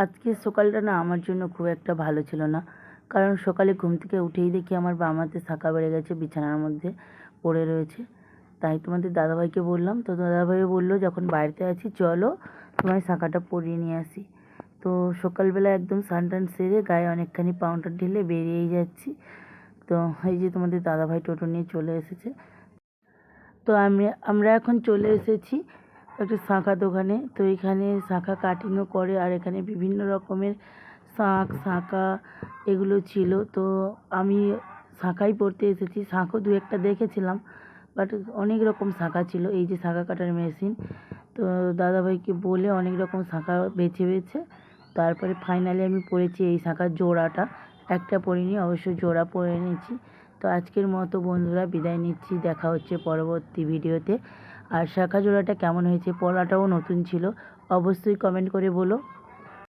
আজকের সকালটা না আমার জন্য খুব একটা ভালো ছিল না। কারণ সকালে ঘুম থেকে উঠেই দেখি আমার বাম হাতে শাঁখা বেড়ে গেছে, বিছানার মধ্যে পড়ে রয়েছে। তাই তোমাদের দাদাভাইকে বললাম, তো দাদাভাইও বললো যখন বাড়িতে আছি চলো তোমায় শাঁখাটা পরিয়ে নিয়ে আসি। তো সকালবেলা একদম স্নান টান সেরে গায়ে অনেকখানি পাউডার ঢেলে বেরিয়েই যাচ্ছি। তো এই যে তোমাদের দাদাভাই টোটো নিয়ে চলে এসেছে। তো আমরা এখন চলে এসেছি একটা শাঁখা দোকানে। তো এখানে শাঁখা কাটিংও করে, আর এখানে বিভিন্ন রকমের শাঁখা এগুলো ছিল। তো আমি শাঁখাই পরতে এসেছি। শাঁখও দু একটা দেখেছিলাম, বাট অনেক রকম শাঁখা ছিল। এই যে শাঁখা কাটার মেশিন, তো দাদাভাইকে বলে অনেক রকম শাঁখা বেছে বেছে তারপরে ফাইনালি আমি পরেছি এই শাঁখার জোড়াটা। একটা পরিনি, অবশ্য জোড়া পরে নিয়েছি। তো আজকের মতো বন্ধুরা বিদায় নিচ্ছি, দেখা হচ্ছে পরবর্তী ভিডিওতে। আর শাঁখা জোড়াটা কেমন হয়েছে, পলাটাও নতুন ছিল, অবশ্যই কমেন্ট করে বলো।